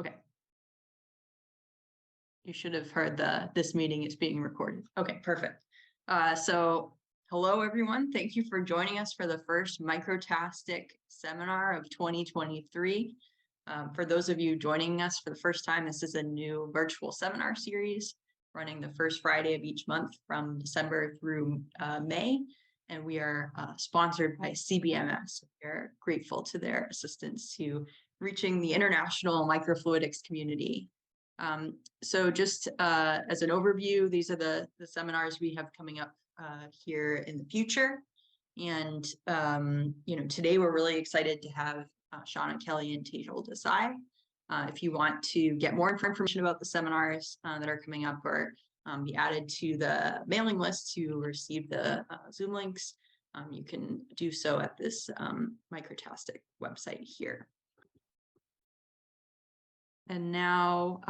Okay. You should have heard this meeting is being recorded. Okay, perfect. So hello, everyone. Thank you for joining us for the first microTAstic seminar of 2023. For those of you joining us for the first time, this is a new virtual seminar series running the first Friday of each month from December through May. And we are sponsored by CBMS. We are grateful to their assistance to reaching the international microfluidics community. So just as an overview, these are the seminars we have coming up here in the future. And, today we're really excited to have Sean and Kelly and Tejal Desai. If you want to get more information about the seminars that are coming up or be added to the mailing list to receive the Zoom links, you can do so at this microTAstic website here. And now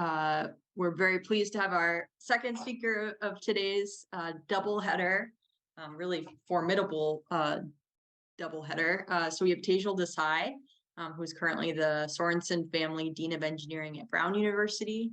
we're very pleased to have our second speaker of today's doubleheader, really formidable doubleheader. So we have Tejal Desai, who's currently the Sorensen Family Dean of Engineering at Brown University.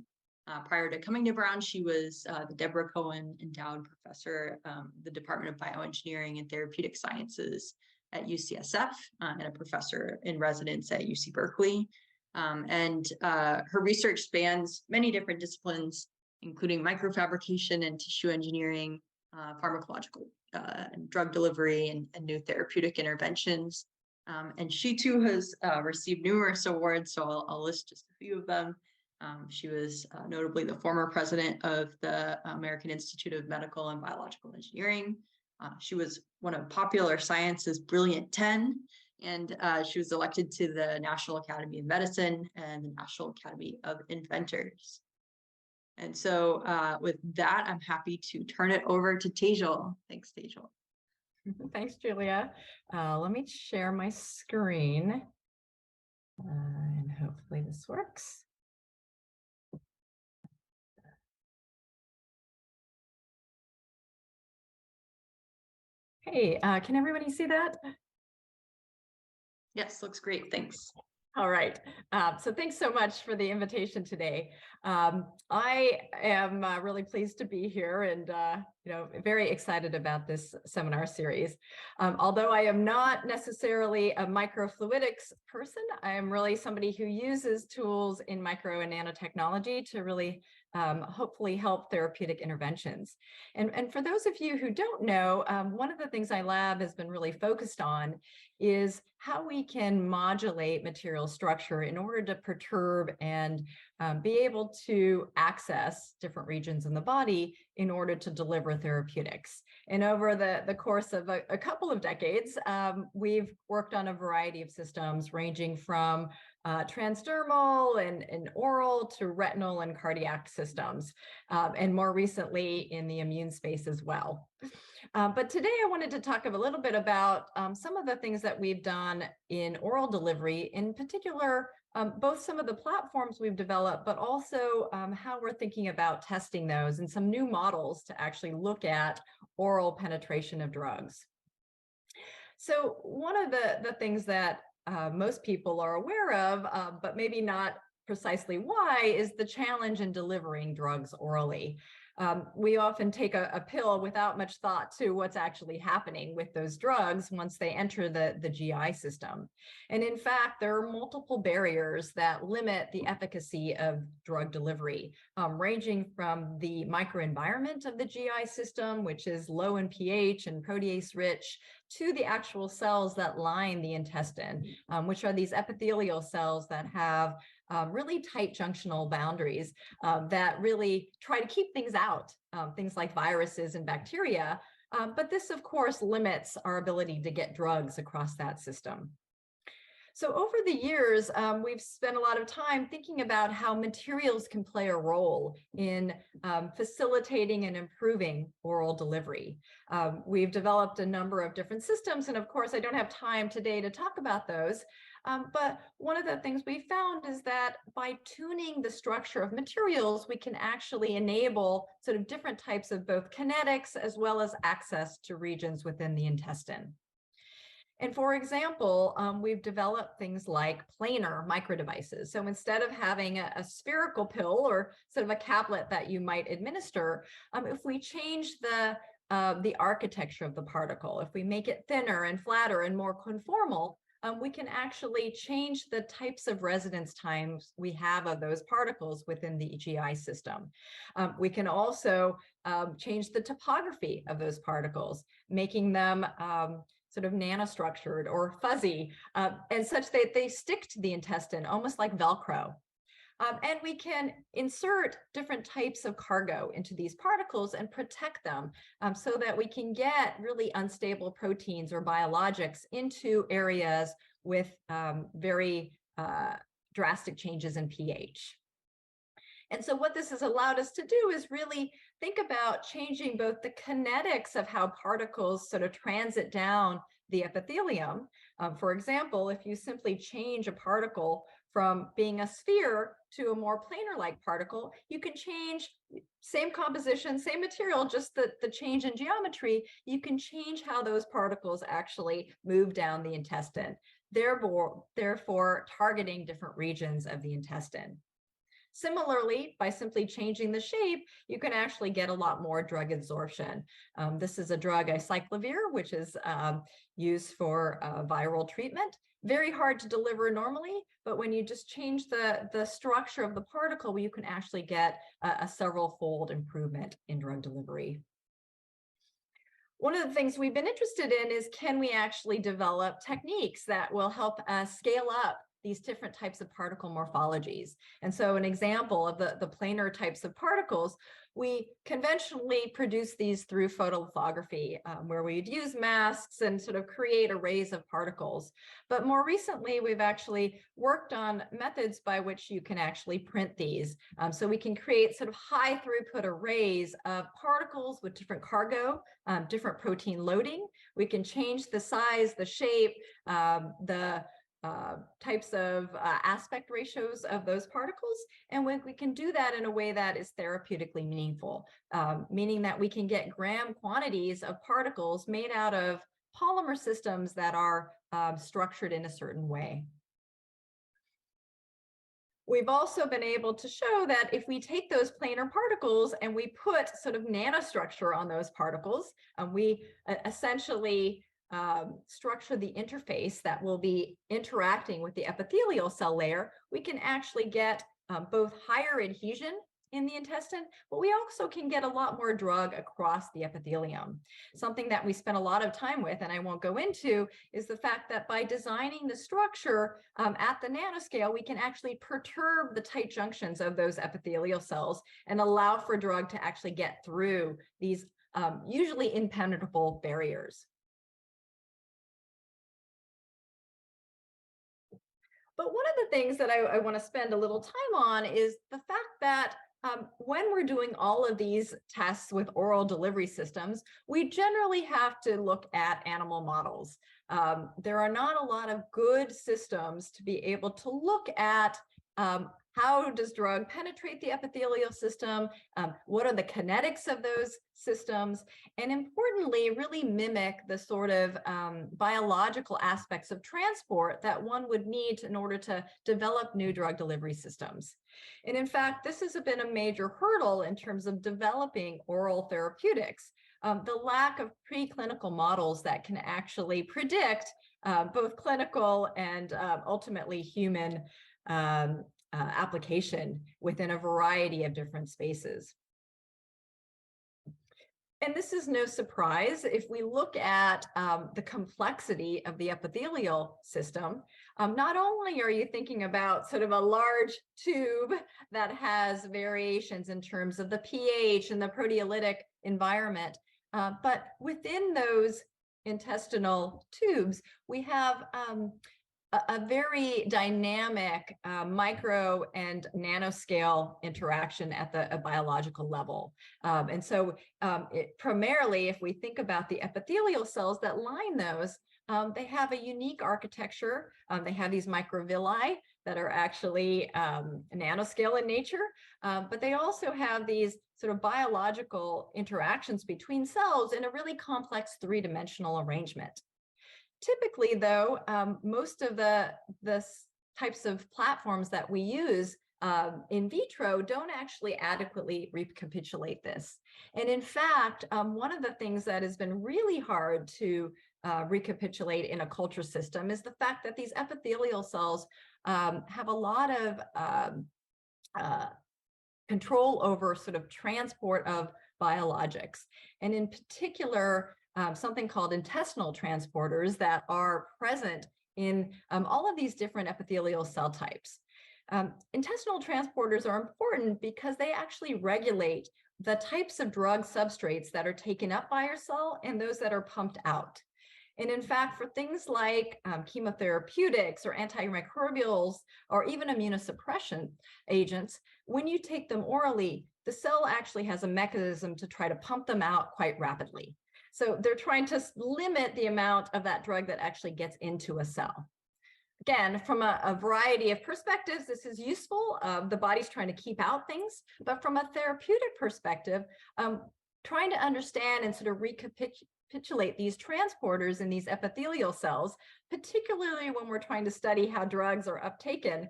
Prior to coming to Brown, she was the Deborah Cohen Endowed Professor, the Department of Bioengineering and Therapeutic Sciences at UCSF, and a professor in residence at UC Berkeley. And her research spans many different disciplines, including microfabrication and tissue engineering, pharmacological and drug delivery, and new therapeutic interventions. And she too has received numerous awards, so I'll list just a few of them. She was notably the former president of the American Institute of Medical and Biological Engineering. She was one of Popular Science's Brilliant 10, and she was elected to the National Academy of Medicine and the National Academy of Inventors. And so with that, I'm happy to turn it over to Tejal. Thanks, Tejal. Thanks, Julia. Let me share my screen, and hopefully this works. Hey, can everybody see that? Yes, looks great. Thanks. All right. So thanks so much for the invitation today. I am really pleased to be here and very excited about this seminar series. Although I am not necessarily a microfluidics person, I am really somebody who uses tools in micro and nanotechnology to really hopefully help therapeutic interventions. And for those of you who don't know, one of the things my lab has been really focused on is how we can modulate material structure in order to perturb and be able to access different regions in the body in order to deliver therapeutics. And over the course of a couple of decades, we've worked on a variety of systems ranging from transdermal and oral to retinal and cardiac systems, and more recently in the immune space as well. But today I wanted to talk a little bit about some of the things that we've done in oral delivery, in particular, both some of the platforms we've developed, but also how we're thinking about testing those and some new models to actually look at oral penetration of drugs. So one of the things that most people are aware of, but maybe not precisely why, is the challenge in delivering drugs orally. We often take a pill without much thought to what's actually happening with those drugs once they enter the GI system. And in fact, there are multiple barriers that limit the efficacy of drug delivery, ranging from the microenvironment of the GI system, which is low in pH and protease rich, to the actual cells that line the intestine, which are these epithelial cells that have really tight junctional boundaries that really try to keep things out, things like viruses and bacteria. But this, of course, limits our ability to get drugs across that system. So over the years, we've spent a lot of time thinking about how materials can play a role in facilitating and improving oral delivery. We've developed a number of different systems, and of course, I don't have time today to talk about those. But one of the things we found is that by tuning the structure of materials, we can actually enable sort of different types of both kinetics as well as access to regions within the intestine. And for example, we've developed things like planar microdevices. So instead of having a spherical pill or sort of a caplet that you might administer, if we change the architecture of the particle, if we make it thinner and flatter and more conformal, we can actually change the types of residence times we have of those particles within the GI system. We can also change the topography of those particles, making them sort of nanostructured or fuzzy, and such that they stick to the intestine, almost like Velcro. And we can insert different types of cargo into these particles and protect them so that we can get really unstable proteins or biologics into areas with very drastic changes in pH. And so what this has allowed us to do is really think about changing both the kinetics of how particles sort of transit down the epithelium. For example, if you simply change a particle from being a sphere to a more planar-like particle, you can change same composition, same material, just the change in geometry. You can change how those particles actually move down the intestine, therefore targeting different regions of the intestine. Similarly, by simply changing the shape, you can actually get a lot more drug absorption. This is a drug, acyclovir, which is used for viral treatment. Very hard to deliver normally, but when you just change the structure of the particle, you can actually get a several-fold improvement in drug delivery. One of the things we've been interested in is, can we actually develop techniques that will help us scale up these different types of particle morphologies? And so an example of the planar types of particles, we conventionally produce these through photolithography, where we'd use masks and sort of create arrays of particles. But more recently, we've actually worked on methods by which you can actually print these. So we can create sort of high throughput arrays of particles with different cargo, different protein loading. We can change the size, the shape, the types of aspect ratios of those particles. And we can do that in a way that is therapeutically meaningful, meaning that we can get gram quantities of particles made out of polymer systems that are structured in a certain way. We've also been able to show that if we take those planar particles and we put sort of nanostructure on those particles, we essentially structure the interface that will be interacting with the epithelial cell layer, we can actually get both higher adhesion in the intestine, but we also can get a lot more drug across the epithelium. Something that we spent a lot of time with, and I won't go into, is the fact that by designing the structure at the nanoscale, we can actually perturb the tight junctions of those epithelial cells and allow for drug to actually get through these usually impenetrable barriers. But one of the things that I want to spend a little time on is the fact that when we're doing all of these tests with oral delivery systems, we generally have to look at animal models. There are not a lot of good systems to be able to look at how does drug penetrate the epithelial system? What are the kinetics of those systems? And importantly, really mimic the sort of biological aspects of transport that one would need in order to develop new drug delivery systems. And in fact, this has been a major hurdle in terms of developing oral therapeutics. The lack of preclinical models that can actually predict both clinical and ultimately human application within a variety of different spaces. And this is no surprise. If we look at the complexity of the epithelial system, not only are you thinking about sort of a large tube that has variations in terms of the pH and the proteolytic environment, but within those intestinal tubes, we have a very dynamic micro and nanoscale interaction at the biological level. And so primarily, if we think about the epithelial cells that line those, they have a unique architecture. They have these microvilli that are actually nanoscale in nature, but they also have these sort of biological interactions between cells in a really complex three-dimensional arrangement. Typically, though, most of the types of platforms that we use in vitro don't actually adequately recapitulate this. And in fact, one of the things that has been really hard to recapitulate in a culture system is the fact that these epithelial cells have a lot of control over sort of transport of biologics. And in particular, something called intestinal transporters that are present in all of these different epithelial cell types. Intestinal transporters are important because they actually regulate the types of drug substrates that are taken up by our cell and those that are pumped out. And in fact, for things like chemotherapeutics or antimicrobials or even immunosuppression agents, when you take them orally, the cell actually has a mechanism to try to pump them out quite rapidly. So they're trying to limit the amount of that drug that actually gets into a cell. Again, from a variety of perspectives, this is useful. The body's trying to keep out things, but from a therapeutic perspective, trying to understand and sort of recapitulate these transporters in these epithelial cells, particularly when we're trying to study how drugs are uptaken,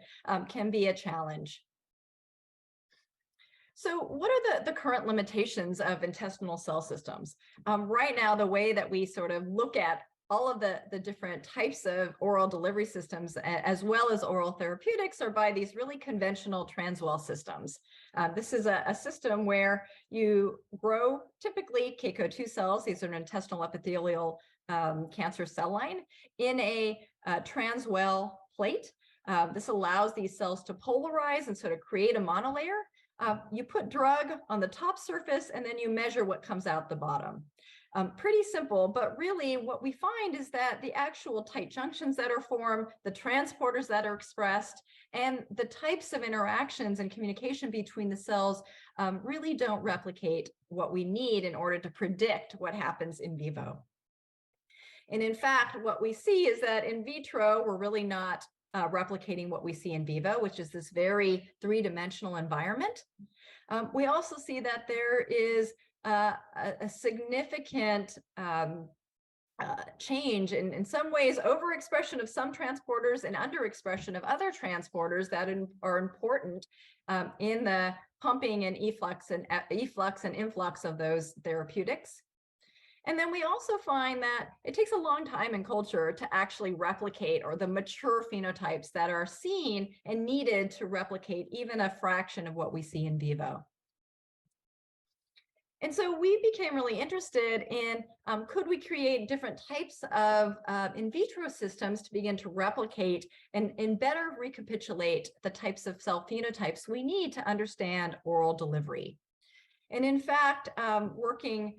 can be a challenge. So what are the current limitations of intestinal cell systems? Right now, the way that we sort of look at all of the different types of oral delivery systems, as well as oral therapeutics, are by these really conventional transwell systems. This is a system where you grow typically CACO2 cells, these are an intestinal epithelial cancer cell line, in a transwell plate. This allows these cells to polarize and sort of create a monolayer. You put drug on the top surface, and then you measure what comes out the bottom. Pretty simple, but really what we find is that the actual tight junctions that are formed, the transporters that are expressed, and the types of interactions and communication between the cells really don't replicate what we need in order to predict what happens in vivo. And in fact, what we see is that in vitro, we're really not replicating what we see in vivo, which is this very three-dimensional environment. We also see that there is a significant change in some ways, overexpression of some transporters and underexpression of other transporters that are important in the pumping and efflux and influx of those therapeutics. And then we also find that it takes a long time in culture to actually replicate, or the mature phenotypes that are seen and needed to replicate even a fraction of what we see in vivo. And so we became really interested in, could we create different types of in vitro systems to begin to replicate and better recapitulate the types of cell phenotypes we need to understand oral delivery. And in fact, working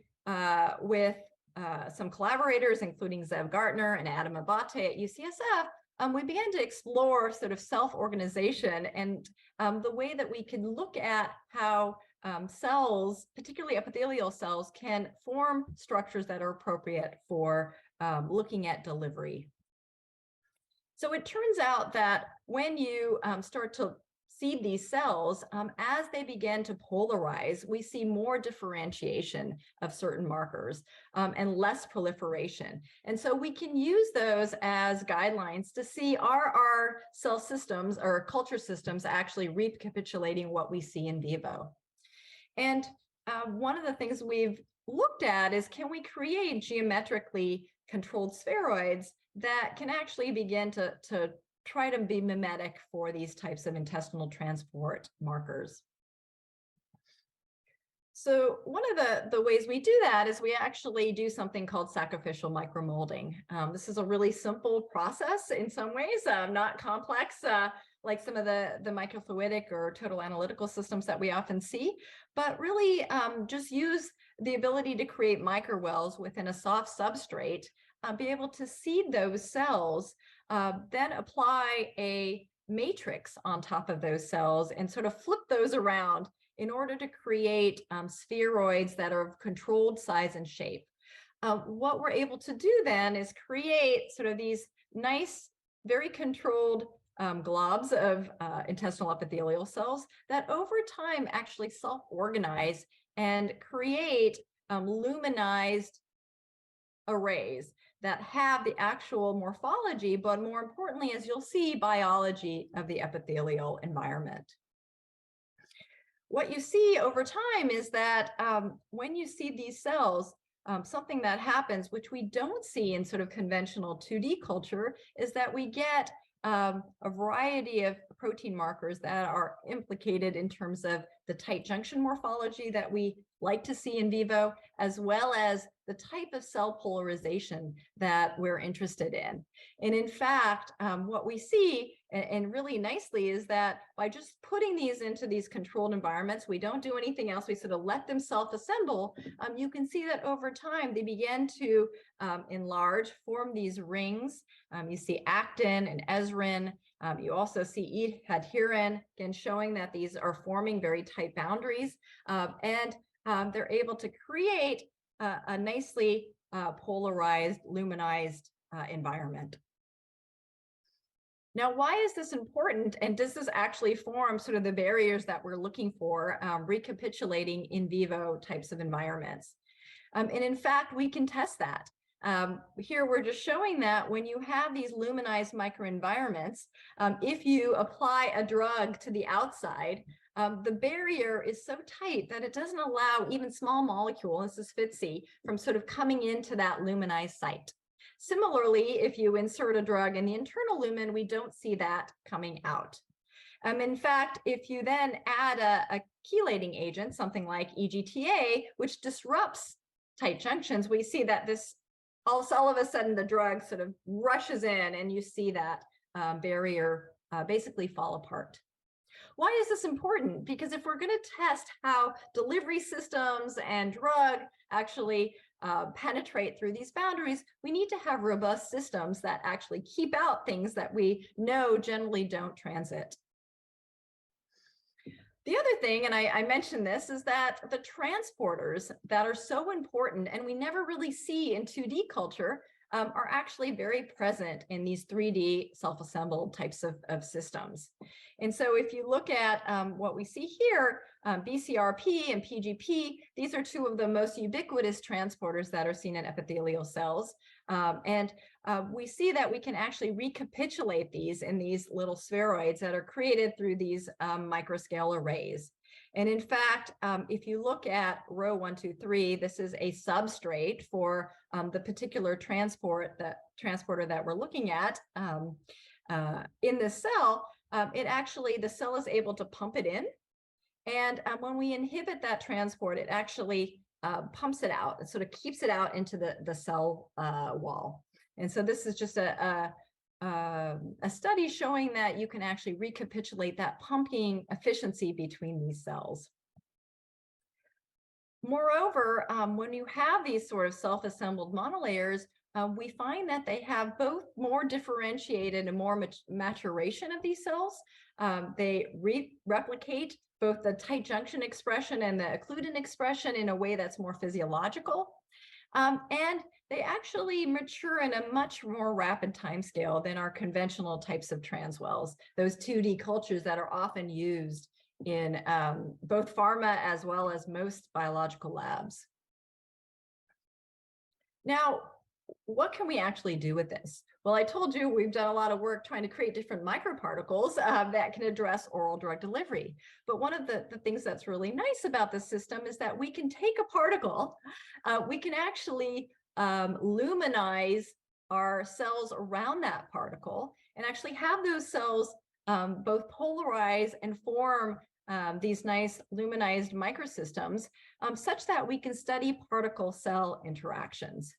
with some collaborators, including Zev Gartner and Adam Abate at UCSF, we began to explore sort of self-organization and the way that we could look at how cells, particularly epithelial cells, can form structures that are appropriate for looking at delivery. So it turns out that when you start to seed these cells, as they begin to polarize, we see more differentiation of certain markers and less proliferation. And so we can use those as guidelines to see, are our cell systems or culture systems actually recapitulating what we see in vivo? And one of the things we've looked at is, can we create geometrically controlled spheroids that can actually begin to try to be mimetic for these types of intestinal transport markers? So one of the ways we do that is we actually do something called sacrificial micromolding. This is a really simple process in some ways, not complex like some of the microfluidic or total analytical systems that we often see, but really just use the ability to create microwells within a soft substrate, be able to seed those cells, then apply a matrix on top of those cells and sort of flip those around in order to create spheroids that are of controlled size and shape. What we're able to do then is create sort of these nice, very controlled globs of intestinal epithelial cells that over time actually self-organize and create luminized arrays that have the actual morphology, but more importantly, as you'll see, biology of the epithelial environment. What you see over time is that when you see these cells, something that happens, which we don't see in sort of conventional 2D culture, is that we get a variety of protein markers that are implicated in terms of the tight junction morphology that we like to see in vivo, as well as the type of cell polarization that we're interested in. And in fact, what we see, and really nicely, is that by just putting these into these controlled environments, we don't do anything else, we sort of let them self-assemble, you can see that over time, they begin to enlarge, form these rings. You see actin and esrin. You also see adherin, again, showing that these are forming very tight boundaries. And they're able to create a nicely polarized, luminized environment. Now, why is this important? And does this actually form sort of the barriers that we're looking for, recapitulating in vivo types of environments? And in fact, we can test that. Here, we're just showing that when you have these luminized microenvironments, if you apply a drug to the outside, the barrier is so tight that it doesn't allow even small molecule, this is FITC, from sort of coming into that luminized site. Similarly, if you insert a drug in the internal lumen, we don't see that coming out. In fact, if you then add a chelating agent, something like EGTA, which disrupts tight junctions, we see that this all of a sudden the drug sort of rushes in and you see that barrier basically fall apart. Why is this important? Because if we're going to test how delivery systems and drug actually penetrate through these boundaries, we need to have robust systems that actually keep out things that we know generally don't transit. The other thing, and I mentioned this, is that the transporters that are so important and we never really see in 2D culture are actually very present in these 3D self-assembled types of systems. And so if you look at what we see here, BCRP and PGP, these are two of the most ubiquitous transporters that are seen in epithelial cells. We see that we can actually recapitulate these in these little spheroids that are created through these microscale arrays. And in fact, if you look at row 1, 2, 3, this is a substrate for the particular transporter that we're looking at in this cell. The cell is able to pump it in. And when we inhibit that transport, it actually pumps it out. It sort of keeps it out into the cell wall. And so this is just a study showing that you can actually recapitulate that pumping efficiency between these cells. Moreover, when you have these sort of self-assembled monolayers, we find that they have both more differentiated and more maturation of these cells. They replicate both the tight junction expression and the occludin expression in a way that's more physiological. And they actually mature in a much more rapid timescale than our conventional types of transwells, those 2D cultures that are often used in both pharma as well as most biological labs. Now, what can we actually do with this? Well, I told you we've done a lot of work trying to create different microparticles that can address oral drug delivery. But one of the things that's really nice about this system is that we can take a particle, we can actually luminize our cells around that particle and actually have those cells both polarize and form these nice luminized microsystems such that we can study particle cell interactions.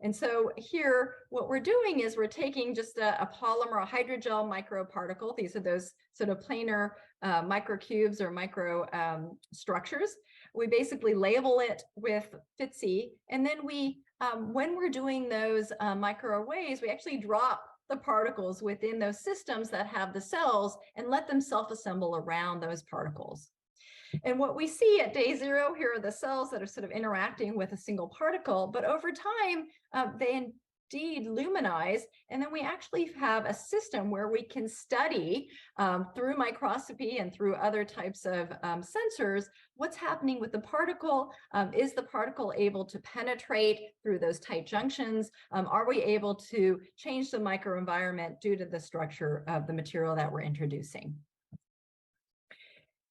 And so here, what we're doing is we're taking just a polymer, a hydrogel microparticle. These are those sort of planar microcubes or microstructures. We basically label it with FITC, and then we, when we're doing those microarrays, we actually drop the particles within those systems that have the cells and let them self-assemble around those particles. And what we see at day 0 here are the cells that are sort of interacting with a single particle, but over time, they deluminize, and then we actually have a system where we can study through microscopy and through other types of sensors what's happening with the particle. Is the particle able to penetrate through those tight junctions? Are we able to change the microenvironment due to the structure of the material that we're introducing?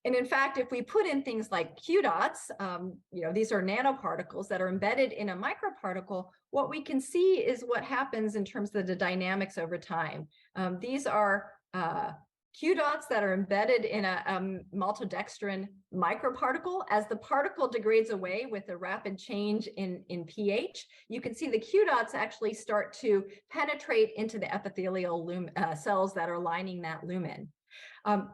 And in fact, if we put in things like Q dots, these are nanoparticles that are embedded in a microparticle, what we can see is what happens in terms of the dynamics over time. These are Q dots that are embedded in a maltodextrin microparticle. As the particle degrades away with a rapid change in pH, you can see the Q dots actually start to penetrate into the epithelial cells that are lining that lumen.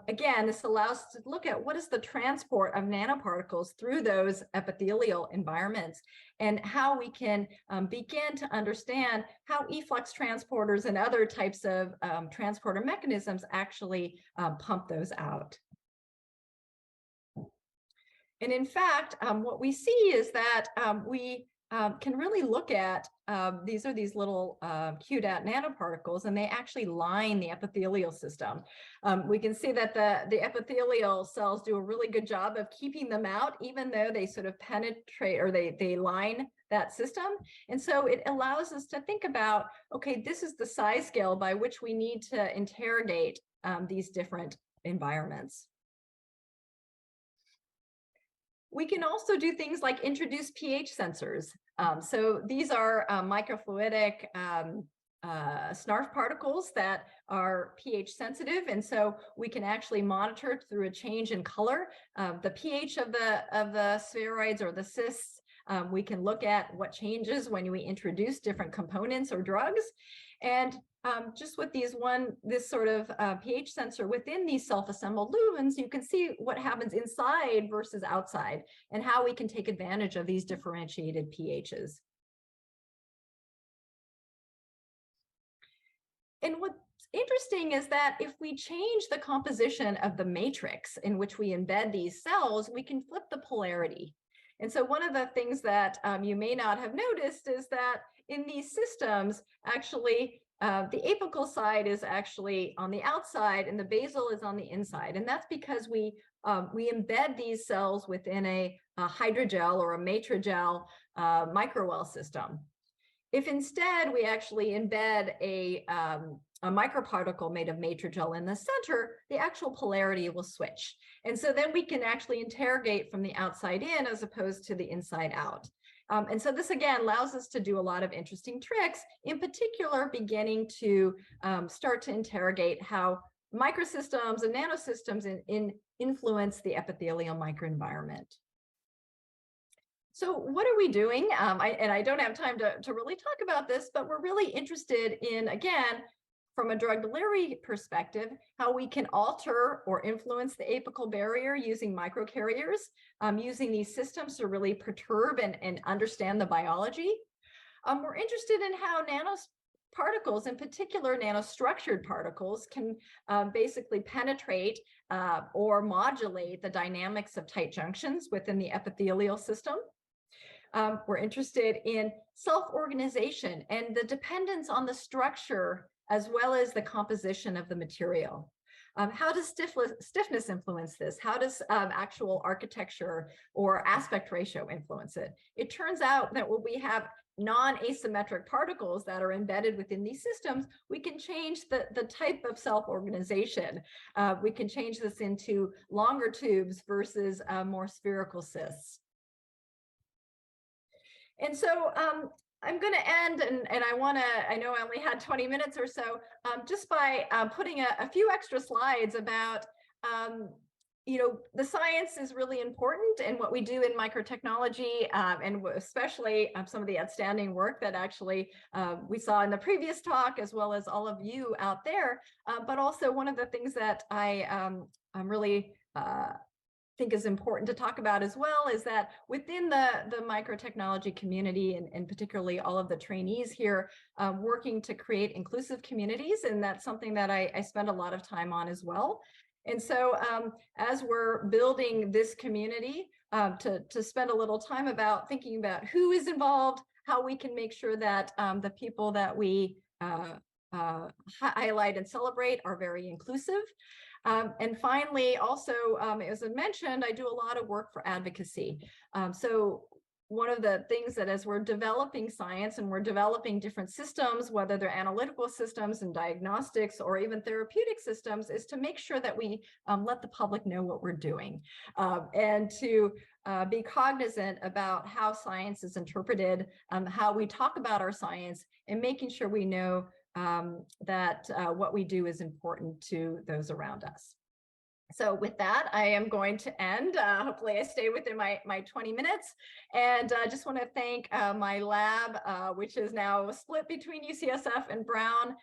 Again, this allows us to look at what is the transport of nanoparticles through those epithelial environments and how we can begin to understand how efflux transporters and other types of transporter mechanisms actually pump those out. And in fact, what we see is that we can really look at, these are these little Q-dot nanoparticles, and they actually line the epithelial system. We can see that the epithelial cells do a really good job of keeping them out, even though they sort of penetrate or they line that system. And so it allows us to think about, okay, this is the size scale by which we need to interrogate these different environments. We can also do things like introduce pH sensors. So these are microfluidic snarf particles that are pH sensitive, and so we can actually monitor through a change in color the pH of the spheroids or the cysts. We can look at what changes when we introduce different components or drugs. And just with this sort of pH sensor within these self-assembled lumens, you can see what happens inside versus outside and how we can take advantage of these differentiated pHs. And what's interesting is that if we change the composition of the matrix in which we embed these cells, we can flip the polarity. And so one of the things that you may not have noticed is that in these systems, actually, the apical side is actually on the outside and the basal is on the inside. And that's because we embed these cells within a hydrogel or a Matrigel microwell system. If instead we actually embed a microparticle made of Matrigel in the center, the actual polarity will switch. And so then we can actually interrogate from the outside in as opposed to the inside out. And so this, again, allows us to do a lot of interesting tricks, in particular, beginning to start to interrogate how microsystems and nanosystems influence the epithelial microenvironment. So what are we doing? I don't have time to really talk about this, but we're really interested in, again, from a drug delivery perspective, how we can alter or influence the apical barrier using microcarriers, using these systems to really perturb and understand the biology. We're interested in how nanoparticles, in particular nanostructured particles, can basically penetrate or modulate the dynamics of tight junctions within the epithelial system. We're interested in self-organization and the dependence on the structure as well as the composition of the material. How does stiffness influence this? How does actual architecture or aspect ratio influence it? It turns out that when we have non-asymmetric particles that are embedded within these systems, we can change the type of self-organization. We can change this into longer tubes versus more spherical cysts. And so I'm going to end, and I know I only had 20 minutes or so, just by putting a few extra slides about, the science is really important and what we do in microtechnology, and especially some of the outstanding work that actually we saw in the previous talk, as well as all of you out there. But also one of the things that I'm really think is important to talk about as well is that within the microtechnology community, and particularly all of the trainees here, working to create inclusive communities, and that's something that I spend a lot of time on as well. And so as we're building this community, to spend a little time about thinking about who is involved, how we can make sure that the people that we highlight and celebrate are very inclusive. And finally, also, as I mentioned, I do a lot of work for advocacy. So one of the things that as we're developing science and we're developing different systems, whether they're analytical systems and diagnostics or even therapeutic systems, is to make sure that we let the public know what we're doing, and to be cognizant about how science is interpreted, how we talk about our science, and making sure we know that what we do is important to those around us. So with that, I am going to end. Hopefully I stay within my 20 minutes. And I just want to thank my lab, which is now split between UCSF and Brown,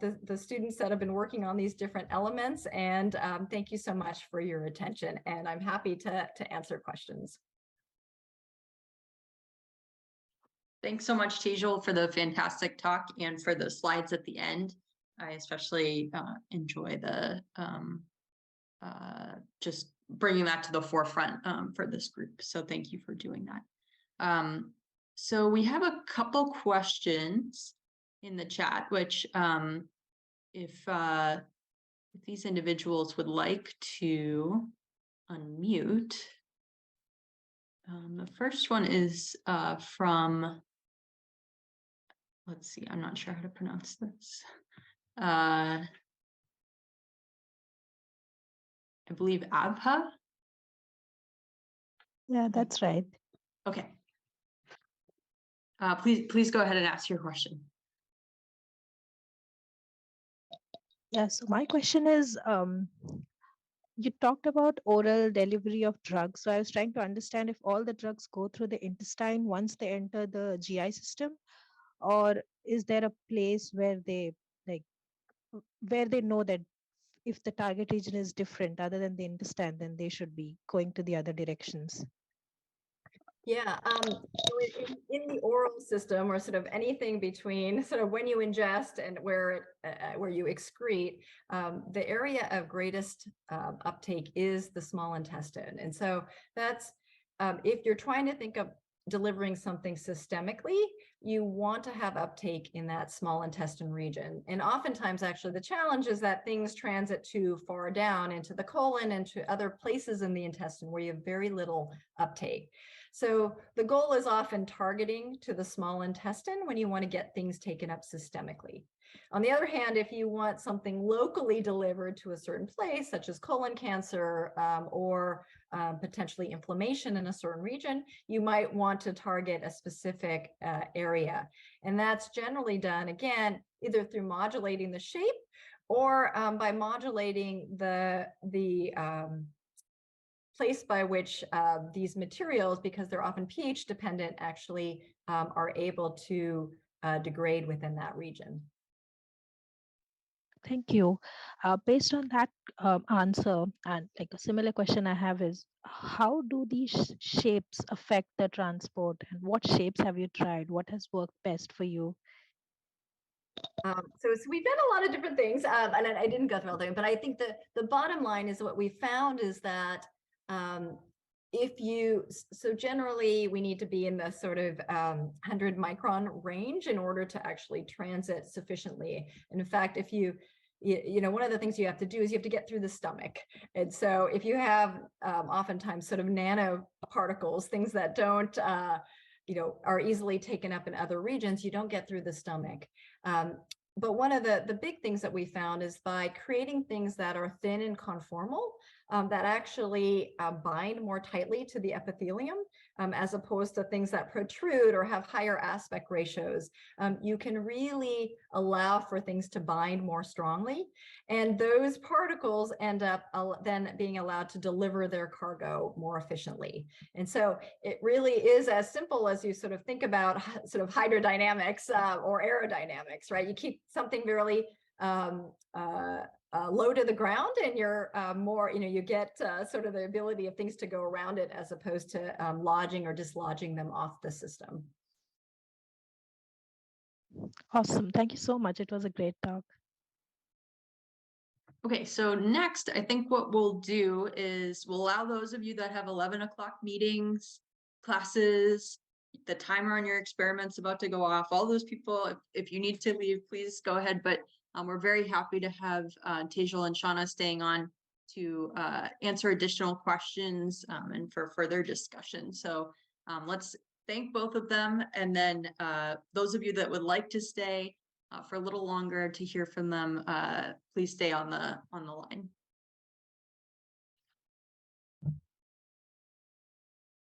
the students that have been working on these different elements. And thank you so much for your attention. And I'm happy to answer questions. Thanks so much, Tejal, for the fantastic talk and for the slides at the end. I especially enjoy the just bringing that to the forefront for this group. So thank you for doing that. So we have a couple questions in the chat, which if these individuals would like to unmute. The first one is from, let's see, I'm not sure how to pronounce this. I believe Abha. Yeah, that's right. Okay. Please go ahead and ask your question. Yeah, so my question is, you talked about oral delivery of drugs. So I was trying to understand if all the drugs go through the intestine once they enter the GI system, or is there a place where they know that if the target region is different other than the intestine, then they should be going to the other directions? Yeah, so in the oral system, or sort of anything between sort of when you ingest and where you excrete, the area of greatest uptake is the small intestine. And so that's, if you're trying to think of delivering something systemically, you want to have uptake in that small intestine region. And oftentimes, actually, the challenge is that things transit too far down into the colon and to other places in the intestine where you have very little uptake. So the goal is often targeting to the small intestine when you want to get things taken up systemically. On the other hand, if you want something locally delivered to a certain place, such as colon cancer or potentially inflammation in a certain region, you might want to target a specific area. And that's generally done, again, either through modulating the shape or by modulating the place by which these materials, because they're often pH dependent, actually are able to degrade within that region. Thank you. Based on that answer, and like a similar question I have is, how do these shapes affect the transport, and what shapes have you tried? What has worked best for you? So we've done a lot of different things, and I didn't go through all of them, but I think the bottom line is what we found is that so generally we need to be in the sort of 100 micron range in order to actually transit sufficiently. And in fact, if you know, one of the things you have to do is you have to get through the stomach. And so if you have oftentimes sort of nanoparticles, things that don't, are easily taken up in other regions, you don't get through the stomach. But one of the big things that we found is by creating things that are thin and conformal, that actually bind more tightly to the epithelium, as opposed to things that protrude or have higher aspect ratios, you can really allow for things to bind more strongly. And those particles end up then being allowed to deliver their cargo more efficiently. And so it really is as simple as you sort of think about sort of hydrodynamics or aerodynamics, right? You keep something really low to the ground, and you're more, you get sort of the ability of things to go around it as opposed to lodging or dislodging them off the system. Awesome. Thank you so much. It was a great talk. Okay, so next, I think what we'll do is we'll allow those of you that have 11 o'clock meetings, classes, the timer on your experiment's about to go off. All those people, if you need to leave, please go ahead. But we're very happy to have Tejal and Shauna staying on to answer additional questions and for further discussion. So let's thank both of them. And then those of you that would like to stay for a little longer to hear from them, please stay on the line.